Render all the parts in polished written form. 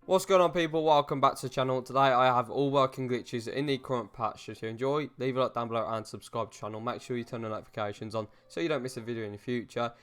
What's going on, people? Welcome back to the channel. Today I have all working glitches in the current patch. If you enjoy, leave a like down below and subscribe to the channel. Make sure you turn the notifications on so you don't miss a video in the future.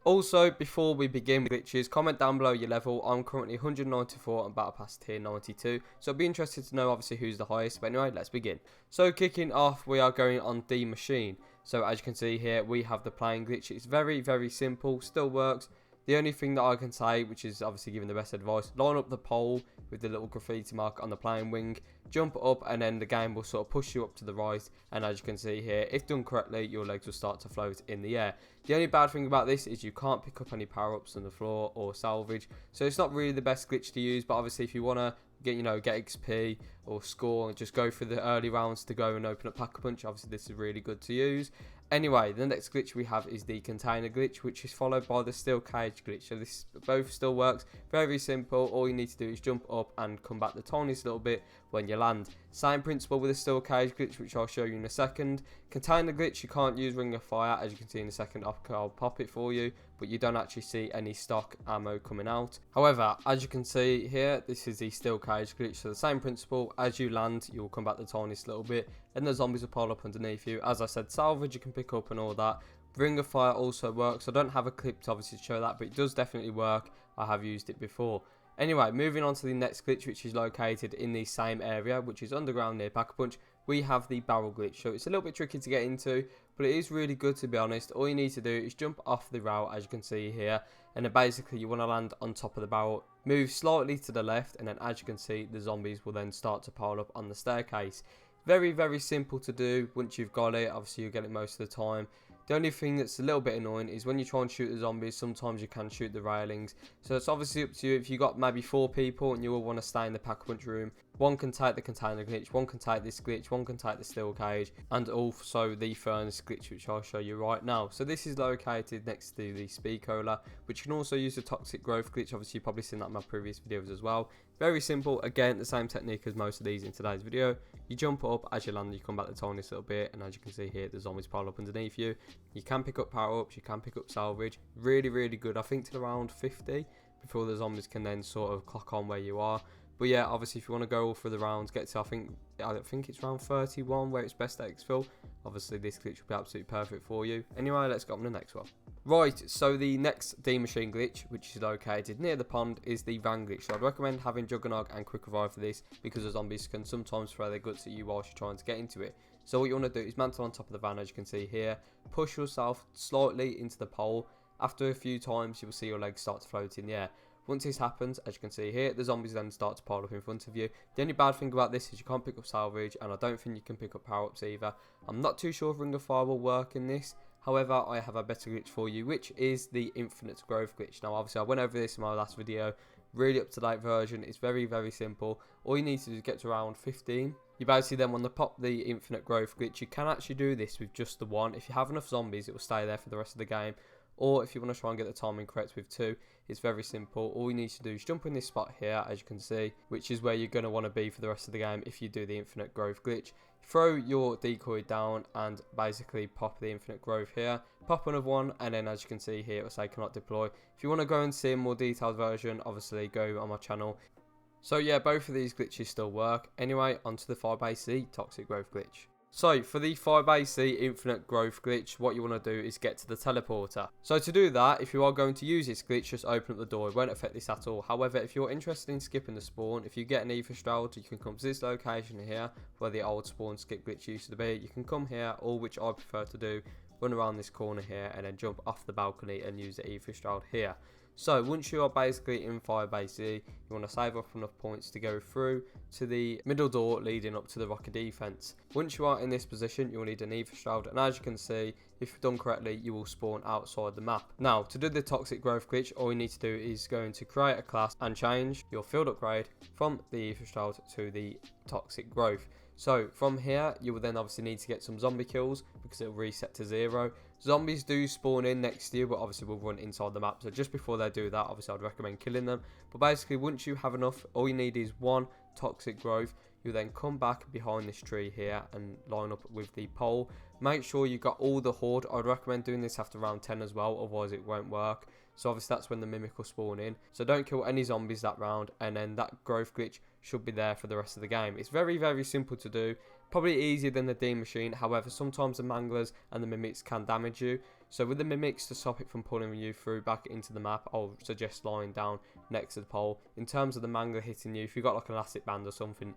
Also, before we begin with glitches, comment down below your level. I'm currently 194 and battle pass tier 92, so I'd be interested to know obviously who's the highest. But anyway, let's begin. So kicking off, we are going on the machine. So as you can see here, we have the playing glitch. It's very simple, still works. The only thing that I can say, which is obviously giving the best advice, line up the pole with the little graffiti mark on the playing wing, jump up, and then the game will sort of push you up to the right. And as you can see here, if done correctly, your legs will start to float in the air. The only bad thing about this is you can't pick up any power-ups on the floor or salvage, so it's not really the best glitch to use. But obviously, if you want to get XP or score and just go for the early rounds to go and open up Pack-a-Punch, obviously this is really good to use. Anyway, the next glitch we have is the container glitch, which is followed by the steel cage glitch. So this both still works. Very simple. All you need to do is jump up and come back the tiniest little bit when you land. Same principle with the steel cage glitch, which I'll show you in a second. Container glitch, you can't use ring of fire, as you can see in a second. I'll pop it for you, but you don't actually see any stock ammo coming out. However, as you can see here, this is the steel cage glitch. So the same principle. As you land, you will come back the tiniest little bit, and the zombies will pile up underneath you. As I said, salvage you can pick up and all that. Ring of fire also works. I don't have a clip to obviously show that, but it does definitely work. I have used it before. Anyway, moving on to the next glitch, which is located in the same area, which is underground near Pack-a-Punch. We have the barrel glitch. So it's a little bit tricky to get into, but it is really good, to be honest. All you need to do is jump off the rail, as you can see here, and then basically you want to land on top of the barrel, move slightly to the left, and then as you can see, the zombies will then start to pile up on the staircase. Very simple to do. Once you've got it, obviously you'll get it most of the time. The only thing that's a little bit annoying is when you try and shoot the zombies, sometimes you can shoot the railings. So it's obviously up to you. If you got maybe 4 people and you all want to stay in the Pack-a-Punch room, one can take the container glitch, one can take this glitch, one can take the steel cage, and also the furnace glitch, which I'll show you right now. So this is located next to the speed cola, which you can also use the toxic growth glitch. Obviously you've probably seen that in my previous videos as well. Very simple. Again, the same technique as most of these in today's video. You jump up, as you land, you come back the tiniest little bit, and as you can see here, the zombies pile up underneath you. You can pick up power-ups, you can pick up salvage. Really good. I think till around 50 before the zombies can then sort of clock on where you are. But yeah, obviously if you want to go all through the rounds, get to I think it's round 31 where it's best to exfil. Obviously this glitch will be absolutely perfect for you. Anyway, let's go on to the next one. Right, so the next D machine glitch, which is located near the pond, is the van glitch. So I'd recommend having Juggernog and Quick Revive for this, because the zombies can sometimes throw their guts at you whilst you're trying to get into it. So what you want to do is mantle on top of the van, as you can see here, push yourself slightly into the pole. After a few times, you will see your legs start to float in the air. Once this happens, as you can see here, the zombies then start to pile up in front of you. The only bad thing about this is you can't pick up salvage, and I don't think you can pick up power-ups either. I'm not too sure if Ring of Fire will work in this. However, I have a better glitch for you, which is the infinite growth glitch. Now, obviously, I went over this in my last video. Really up-to-date version. It's very simple. All you need to do is get to around 15. You basically then want to pop the infinite growth glitch. You can actually do this with just the one. If you have enough zombies, it will stay there for the rest of the game. Or if you want to try and get the timing correct with 2, it's very simple. All you need to do is jump in this spot here, as you can see, which is where you're going to want to be for the rest of the game if you do the infinite growth glitch. Throw your decoy down and basically pop the infinite growth here. Pop another one, and then as you can see here, it will say cannot deploy. If you want to go and see a more detailed version, obviously go on my channel. So yeah, both of these glitches still work. Anyway, onto the Firebase toxic growth glitch. So for the Firebase infinite growth glitch, what you want to do is get to the teleporter. So to do that, if you are going to use this glitch, just open up the door. It won't affect this at all. However, if you're interested in skipping the spawn, if you get an ether stroud, you can come to this location here where the old spawn skip glitch used to be. You can come here, or which I prefer to do, run around this corner here and then jump off the balcony and use the ether stroud here. So once you are basically in Firebase, you want to save up enough points to go through to the middle door leading up to the Scorched Defence. Once you are in this position, you will need an ether shroud, and as you can see, if done correctly, you will spawn outside the map. Now, to do the toxic growth glitch, all you need to do is go into create a class and change your field upgrade from the ether shroud to the toxic growth. So from here, you will then obviously need to get some zombie kills because it will reset to 0. Zombies do spawn in next to you, but obviously will run inside the map. So just before they do that, obviously I'd recommend killing them. But basically, once you have enough, all you need is 1 toxic growth. You then come back behind this tree here and line up with the pole. Make sure you got all the horde. I'd recommend doing this after round 10 as well, otherwise it won't work. so obviously that's when the mimic will spawn in. So don't kill any zombies that round, and then that growth glitch should be there for the rest of the game. It's very, very simple to do, probably easier than the D machine. However, sometimes the manglers and the mimics can damage you. So with the mimics, to stop it from pulling you through back into the map, I'll suggest lying down next to the pole. In terms of the mangler hitting you, if you've got like an elastic band or something,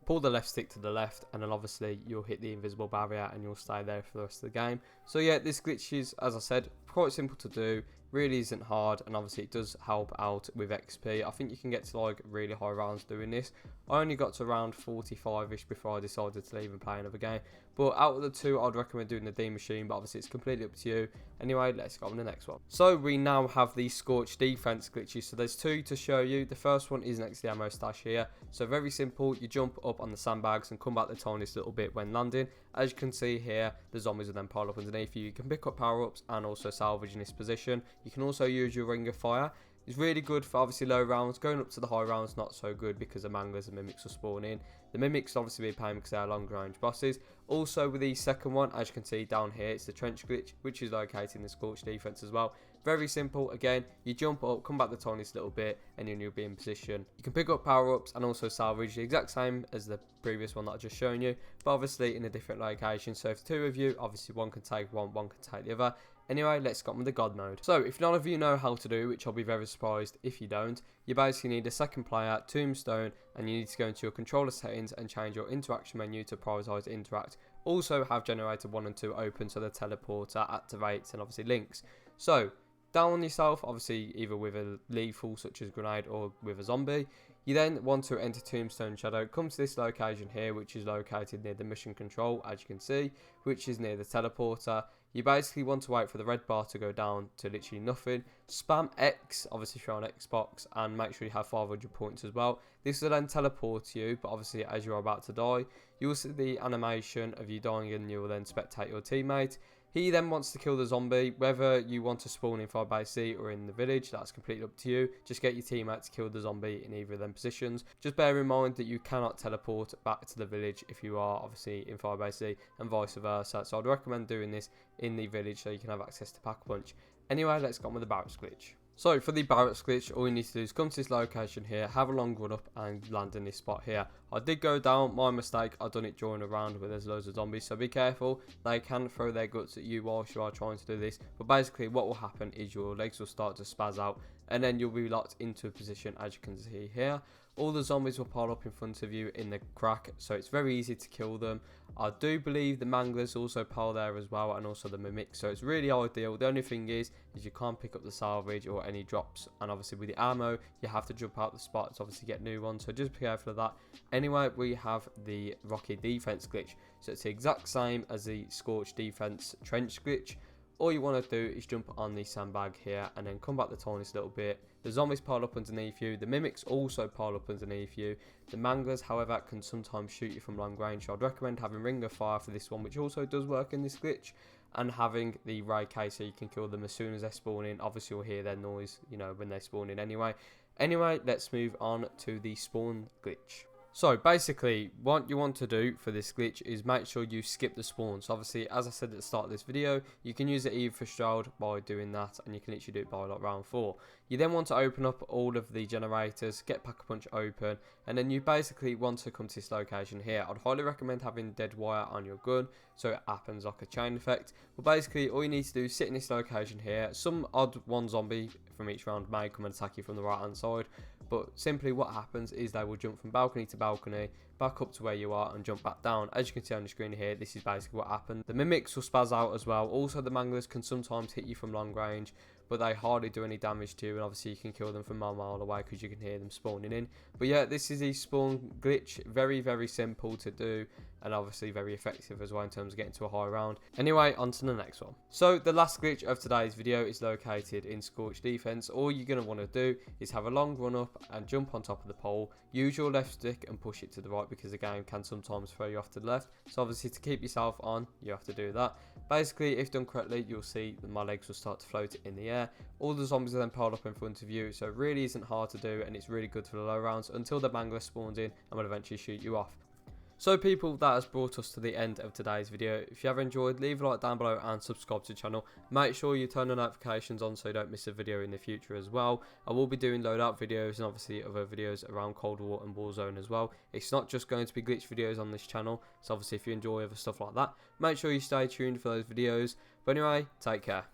pull the left stick to the left, and then obviously you'll hit the invisible barrier and you'll stay there for the rest of the game. So yeah, this glitch is, as I said, quite simple to do, really isn't hard, and obviously it does help out with XP. I think you can get to like really high rounds doing this. I only got to around 45ish before I decided to leave and play another game. But out of the two, I'd recommend doing the D machine, but obviously it's completely up to you. Anyway, let's go on to the next one. So we now have the Scorched Defence glitches. So there's two to show you. The first one is next to the ammo stash here. So very simple, you jump up on the sandbags and come back the tiniest little bit when landing. As you can see here, the zombies will then pile up underneath you. You can pick up power-ups and also salvage in this position. You can also use your ring of fire. It's really good for obviously low rounds. Going up to the high rounds, not so good because the manglers and mimics will spawn in. The mimics obviously be a pain because they are long range bosses. Also with the second one, as you can see down here, it's the trench glitch, which is located in the Scorched Defence as well. Very simple. Again, you jump up, come back the tiniest little bit, and then you'll be in position. You can pick up power-ups and also salvage, the exact same as the previous one that I just shown you, but obviously in a different location. So if two of you, obviously one can take one can take the other. Anyway, let's get on with the God mode. So if none of you know how to do, which I'll be very surprised if you don't, you basically need a second player, tombstone, and you need to go into your controller settings and change your interaction menu to prioritize interact. Also have generator 1 and 2 open so the teleporter activates and obviously links. So down on yourself, obviously either with a lethal such as grenade or with a zombie. You then want to enter Tombstone Shadow. Come to this location here, which is located near the mission control, as you can see, which is near the teleporter. You basically want to wait for the red bar to go down to literally nothing. Spam X, obviously if you're on Xbox, and make sure you have 500 points as well. This will then teleport you, but obviously as you're about to die, you will see the animation of you dying and you will then spectate your teammate. He then wants to kill the zombie. Whether you want to spawn in Firebase C or in the village, that's completely up to you. Just get your teammate to kill the zombie in either of them positions. Just bear in mind that you cannot teleport back to the village if you are obviously in Firebase C and vice versa. So I'd recommend doing this in the village so you can have access to Pack-a-Punch. Anyway, let's go on with the Barracks glitch. So for the Barracks glitch, all you need to do is come to this location here, have a long run up and land in this spot here. I did go down, my mistake, I've done it during a round where there's loads of zombies, so be careful. They can throw their guts at you whilst you are trying to do this, but basically what will happen is your legs will start to spaz out and then you'll be locked into a position as you can see here. All the zombies will pile up in front of you in the crack, so it's very easy to kill them. I do believe the manglers also pile there as well, and also the mimics, so it's really ideal. The only thing is you can't pick up the salvage or any drops, and obviously with the ammo you have to jump out the spot to obviously get new ones, so just be careful of that. Anyway, we have the Rocky Defense glitch, so it's the exact same as the Scorched Defense trench glitch. All you want to do is jump on the sandbag here and then come back the tiniest little bit. The zombies pile up underneath you. The mimics also pile up underneath you. The manglers, however, can sometimes shoot you from long range. So I'd recommend having ring of fire for this one, which also does work in this glitch. And having the ray case so you can kill them as soon as they spawn in. Obviously you'll hear their noise, you know, when they spawn in anyway. Anyway, let's move on to the spawn glitch. So basically what you want to do for this glitch is make sure you skip the spawn. So obviously, as I said at the start of this video, you can use it either for Stroud by doing that, and you can literally do it by like round 4. You then want to open up all of the generators, get Pack-a-Punch open, and then you basically want to come to this location here. I'd highly recommend having dead wire on your gun so it happens like a chain effect. But basically all you need to do is sit in this location here. Some odd one zombie from each round may come and attack you from the right hand side, but simply what happens is they will jump from balcony to balcony, back up to where you are and jump back down. As you can see on the screen here, this is basically what happened. The mimics will spaz out as well. Also the manglers can sometimes hit you from long range, but they hardly do any damage to you, and obviously you can kill them from a mile away because you can hear them spawning in. But yeah, this is the spawn glitch. Very simple to do, and obviously very effective as well in terms of getting to a high round. Anyway, on to the next one. So the last glitch of today's video is located in Scorched Defense. All you're going to want to do is have a long run up and jump on top of the pole. Use your left stick and push it to the right because the game can sometimes throw you off to the left. So obviously to keep yourself on, you have to do that. Basically, if done correctly, you'll see that my legs will start to float in the air. All the zombies are then piled up in front of you, so it really isn't hard to do, and it's really good for the low rounds until the mangler spawns in and will eventually shoot you off. So people, that has brought us to the end of today's video. If you have enjoyed, leave a like down below and subscribe to the channel. Make sure you turn the notifications on so you don't miss a video in the future as well. I will be doing loadout videos and obviously other videos around Cold War and Warzone as well. It's not just going to be glitch videos on this channel, so obviously if you enjoy other stuff like that, make sure you stay tuned for those videos. But anyway, take care.